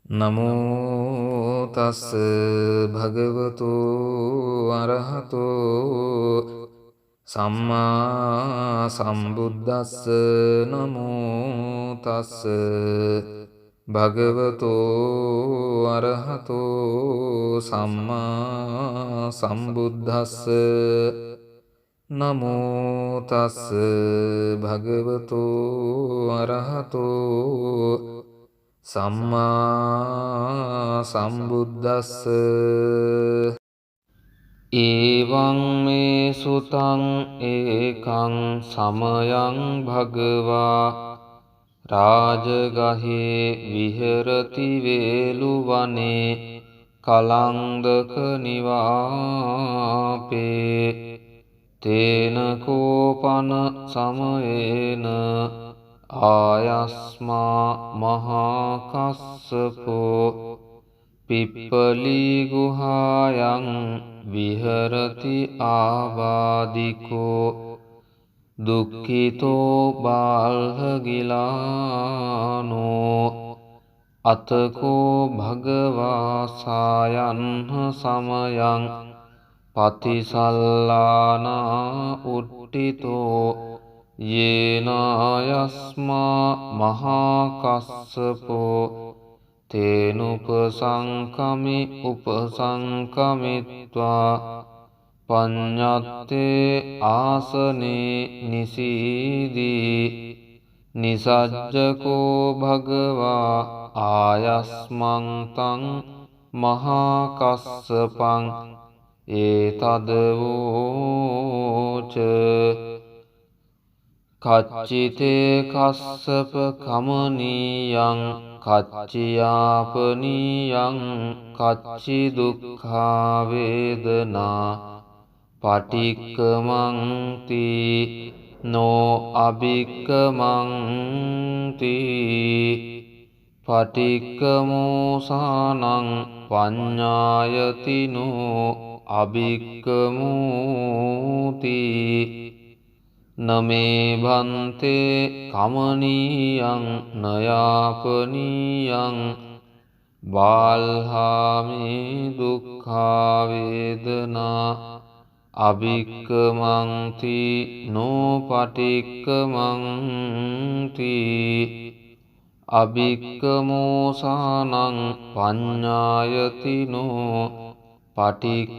නමෝ තස් භගවතු අරහතෝ සම්මා සම්බුද්දස්ස. නමෝ තස් භගවතු අරහතෝ සම්මා සම්බුද්දස්ස. නමෝ තස් භගවතු අරහතෝ සම්මා සම්බුද්දස්ස. ඒවං මේ සුතං ඒකං සමයං භගවා රාජගහේ විහෙරති වේලුවනේ කලන්දක නිවාපේ තේන කෝපන සමයේන ආයස්මා මහා කස්සපෝ පිප්පලී ගුහායන් විහරති ආවාදිකෝ දුක්ඛිතෝ බාල්හගිලානෝ අතකෝ භගවා සායන්හ සමයං පතිසල්ලානා උට්ඨිතෝ යේනායස්මා මහා කස්සපෝ තේනුපසංකමි උපසංකමිත්වා පඤ්ඤත්තේ ආසනේ නිසීදී නිසජ්ජකෝ භගවා ආයස්මං තං මහා කස්සපං ඒතදවෝච කච්චිතේ කස්සප කමනීයං කච්චියාපනීයං කච්චි දුක්ඛා වේදනා පටික්කමන්ති නෝ අභික්කමන්ති පටික්කමෝසානං පඤ්ඤායතිනෝ අභික්කමෝති නමේ භන්තේ කමනීයං නයාපනීයං බාල්හාමේ දුක්ඛා වේදනා අභික්කමන්ති නෝපටික්කමන්ති අභික්කමෝසානං පඤ්ඤායතිනෝ පටික්කමෝති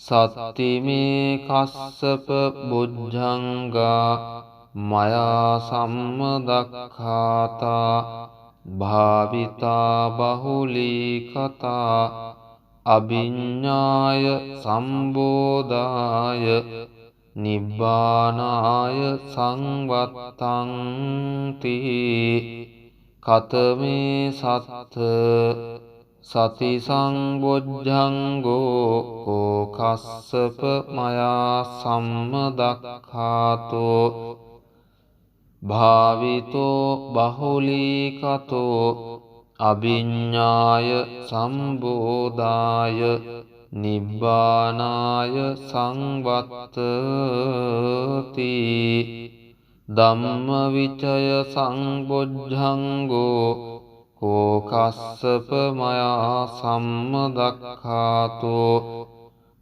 සත්තිමේ කස්සප බුද්ධංගා මයා සම්මදක්ඛාතා භාවිතා බහුලී කතා අභිඤ්ඤාය සම්බෝධාය නිබ්බානාය සංවත්තන්ති කතමේ සත්ත සති සංබොජ්ජංගෝ කෝ කස්සප මයා සම්මදක්ඛාතෝ භාවිතෝ බහුලීකතෝ අභිඤ්ඤාය සම්බෝධාය නිබ්බානාය සංවත්තති ධම්මවිචය සංබොජ්ජංගෝ කෝ කස්සප මයා සම්මදක්ඛාතෝ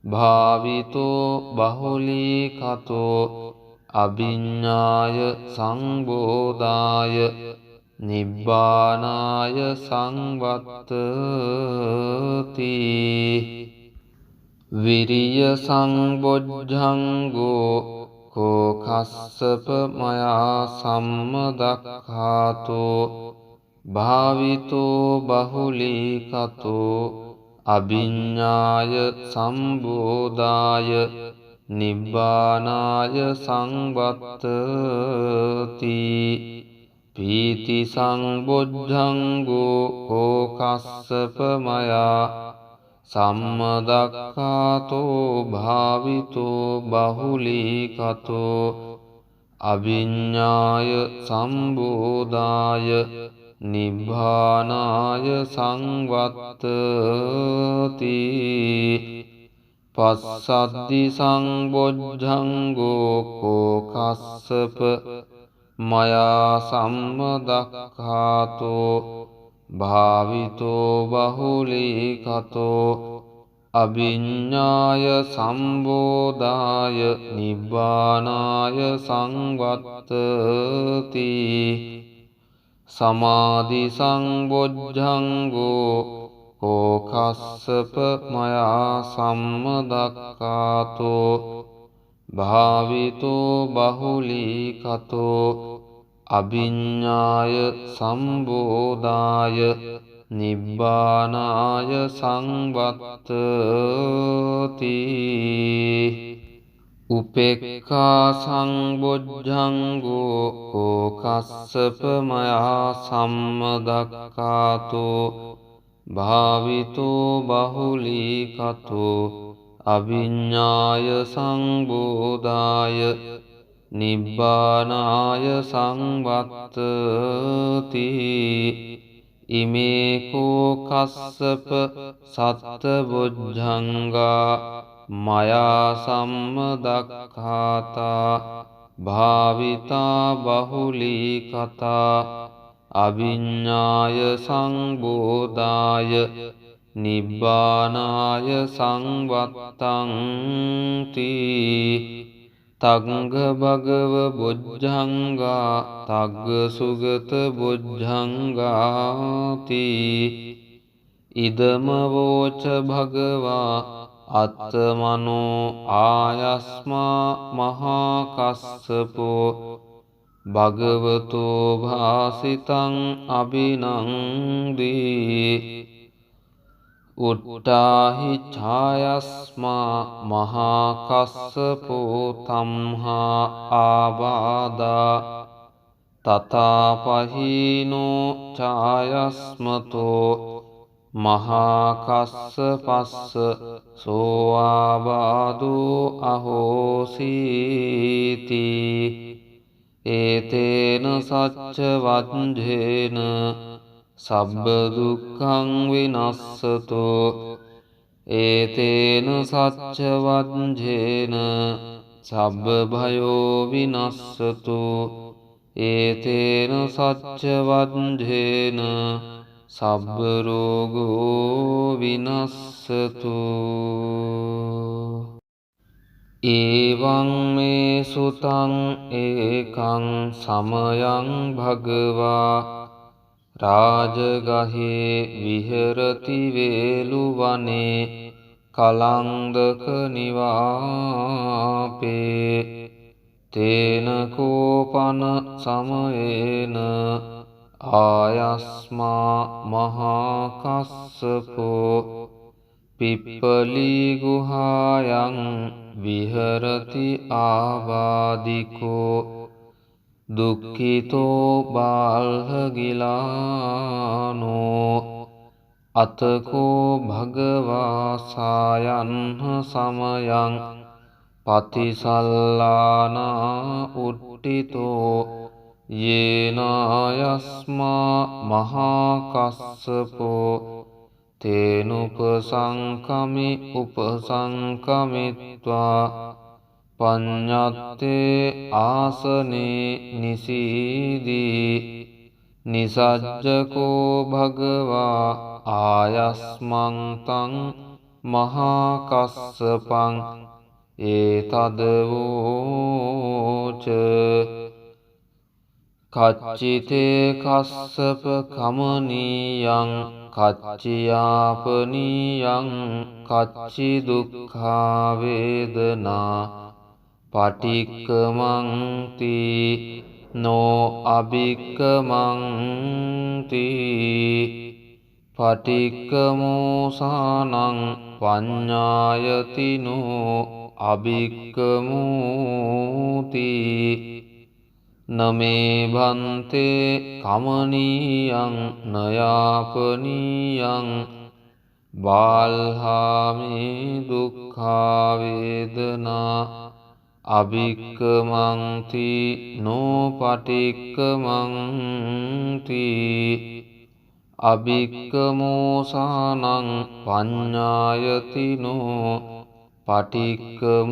භාවිතෝ බහුලීකතෝ අභිඤ්ඤාය සංබෝධාය නිබ්බානාය සංවත්තති විරිය සංබොජ්ජංගෝ කෝ කස්සප මයා සම්මදක්ඛාතෝ භාවිතෝ බහුලීකතෝ අභිඤ්ඤාය සම්බෝධාය නිබ්බානාය සංවත්තති පීති සංබොජ්ජංගෝ කෝ කස්සප මයා සම්මදක්ඛාතෝ භාවිතෝ බහුලීකතෝ අභිඤ්ඤාය සම්බෝධාය නිබ්බානාය සංවත්තති පස්සද්දි සංබොජ්ජංගෝ කෝ කස්සප මයා සම්මදක්ඛාතෝ භාවිතෝ බහුලීකතෝ අභිඤ්ඤාය සම්බෝධාය නිබ්බානාය සංවත්තති සමාධි සංබොජ්ජංගෝ කෝකස්සප මයා සම්මදක්ඛාතෝ භාවිතෝ බහුලීකතෝ අභිඤ්ඤාය සම්බෝධාය නිබ්බානාය සංවත්තති උපේක්ඛා සංබොජ්ජංගෝ කෝකස්සප මයා සම්මදක්ඛාතෝ භාවිතෝ බහුලීකතෝ අභිඤ්ඤාය සංබෝධාය නිබ්බානාය සංවත්තති ඉමේ කෝකස්සප සත්තබොජ්ජංගා මයා සම්මදක්ඛාතා භාවිතා බහුලීකතා අභිඤ්ඤාය සංබෝධාය නිබ්බානාය සංවත්තං තග්ග භගව බොජ්ජංගා තග්ග සුගත බොජ්ජංගාති ඉදම වෝච භගවා අත්තමනෝ ආයස්මා මහා කස්සපෝ භගවතෝ භාසිතං අභිනන්දී උට්ටාහි ඡායස්මා මහා කස්සපෝ තම්හා ආබාධා තථාපහීනෝ ඡායස්මතෝ මහා කස්සපස්ස සෝ ආබාධෝ අහෝසීති ඒතේන සච්ච වජ්ජේන සබ්බ දුක්ඛං විනස්සතෝ ඒතේන සච්ච වජ්ජේන සබ්බ භයෝ විනස්සතෝ ඒතේන සච්ච වජ්ජේන සබ්බ රෝගෝ විනස්සතෝ එවං මේ සුතං ඒකං සමයං භගවා රාජගහේ විහෙරති වේලුවනේ කලන්දක නිවාපේ තේන කෝපන සමයේන ආයස්මා මහා කස්සපෝ පිප්පලී ගුහායන් විහෙරති ආවාදිකෝ දුක්ඛිතෝ බාල්හගිලානෝ අතකෝ භගවා සායන්හ සමයං පතිසල්ලානා උට්ඨිතෝ යේනායස්මා මහා කස්සපෝ තේනුපසංකමි උපසංකමිත්වා පඤ්ඤත්තේ ආසනේ නිසීදී නිසජ්ජකෝ භගවා ආයස්මං තං මහා කස්සපං ඒතදවෝච කච්චිතේ කස්සප කමනීයං කච්චියාපනීයං කච්චි දුක්ඛා වේදනා පටික්කමන්ති නෝ අභික්කමන්ති පටික්කමෝසානං පඤ්ඤායතිනෝ අභික්කමෝති නමේ භන්තේ කමනීයං නයාපනීයං බාල්හාමි දුක්ඛා වේදනා අභික්කමන්ති නෝපටික්කමන්ති අභික්කමෝසානං පඤ්ඤායතිනෝ පටික්කමෝති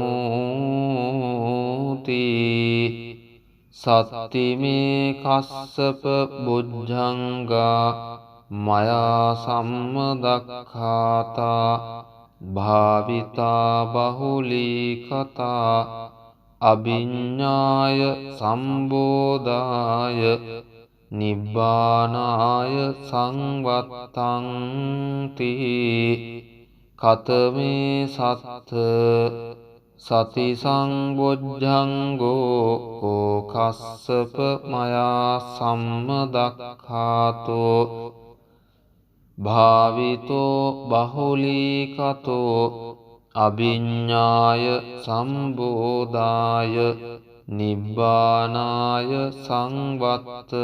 සත්තිමේ කස්සප බුද්ධංගා මයා සම්මදක්ඛාතා භාවිතා බහුලී කතා අභිඤ්ඤාය සම්බෝධාය නිබ්බානාය සංවත්තං තී කතමේ සත්ත සති සංබොජ්ජංගෝ කෝ කස්සප මයා සම්මදක්ඛාතෝ භාවිතෝ බහුලීකතෝ අභිඤ්ඤාය සම්බෝධාය නිබ්බානාය සංවත්තති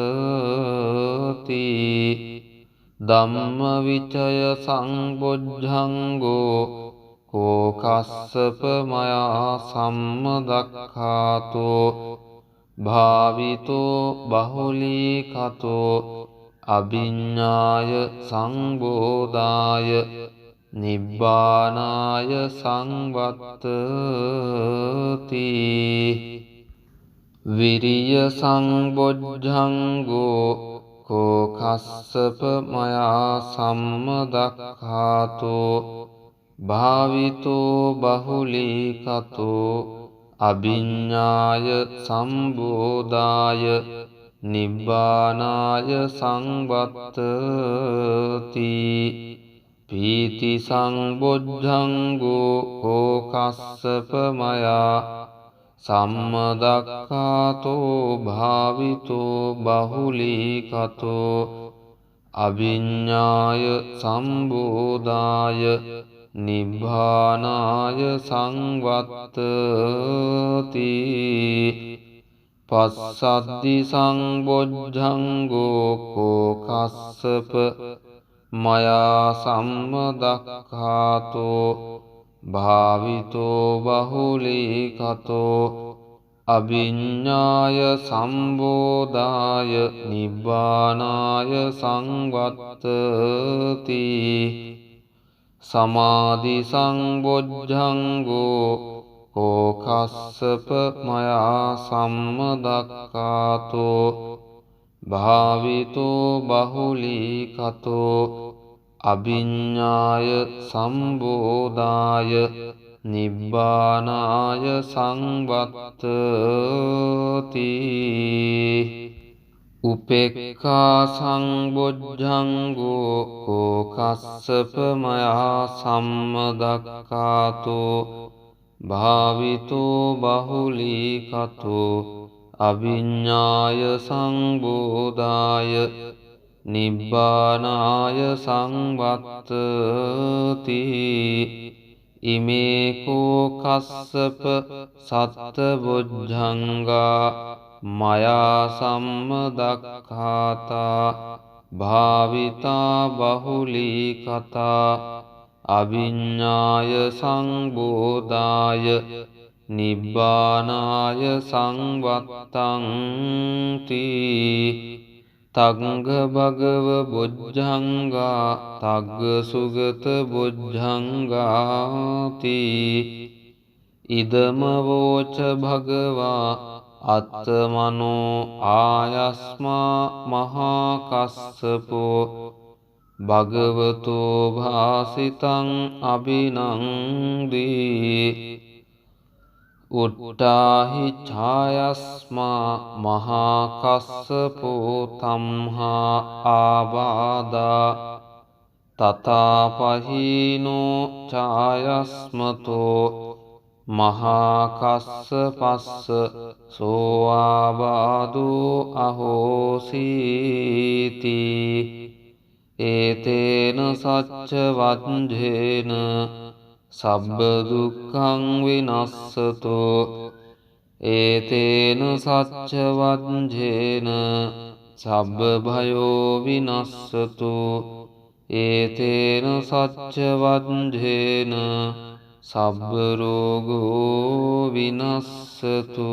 ධම්මවිචය සංබොජ්ජංගෝ කෝ කස්සප මයා සම්මදක්ඛාතෝ භාවිතෝ බහුලීකතෝ අභිඤ්ඤාය සංබෝධාය නිබ්බානාය සංවත්තති විරිය සංබොජ්ජංගෝ කෝ කස්සප මයා සම්මදක්ඛාතෝ භාවිතෝ බහුලීකතෝ අභිඤ්ඤාය සම්බෝධාය නිබ්බානාය සංවත්තති පීති සංබොජ්ජංගෝ කෝ කස්සප මයා සම්මදක්ඛාතෝ භාවිතෝ බහුලීකතෝ අභිඤ්ඤාය සම්බෝධාය නිබ්බානාය සංවත්තති පස්සද්ධි සංබොජ්ජංගෝ කෝ කස්සප මයා සම්මදක්ඛාතෝ භාවිතෝ බහුලීකතෝ අභිඤ්ඤාය සම්බෝධාය නිබ්බානාය සංවත්තති සමාධි සංබොජ්ජංගෝ කෝ කස්සප මයා සම්මදක්ඛාතෝ භාවිතෝ බහුලීකතෝ අභිඤ්ඤාය සම්බෝධාය නිබ්බානාය සංවත්තති උපේක්ඛා සංබොජ්ජංගෝ කෝ කස්සප මයා සම්මදක්ඛාතෝ භාවිතෝ බහුලීකතෝ අභිඤ්ඤාය සංබෝධාය නිබ්බානාය සංවත්තති ඉමේ කෝ කස්සප සත්තබොජ්ජංගා මයා සම්මදක්ඛාතා භාවිතා බහුලීකතා අභිඤ්ඤාය සංබෝධාය නිබ්බානාය සංවත්තං තී තග්ග භගව බොජ්ජංගා තග්ග සුගත බොජ්ජංගාති ඉදම වෝච භගවා අත්තමනෝ ආයස්මා මහා කස්සපෝ භගවතෝ භාසිතං අභිනන්දී උට්ටාහි ඡායස්මා මහා කස්සපෝ තම්හා ආබාධා තථාපහීනෝ ඡායස්මතෝ මහා කස්සපස්ස සෝ ආබාධෝ අහෝසීති ඒතේන සච්ච වජ්ජේන සබ්බ දුක්ඛං විනස්සතෝ ඒතේන සච්ච වජ්ජේන සබ්බ භයෝ විනස්සතෝ ඒතේන සච්ච වජ්ජේන සබ්බ රෝගෝ විනස්සතෝ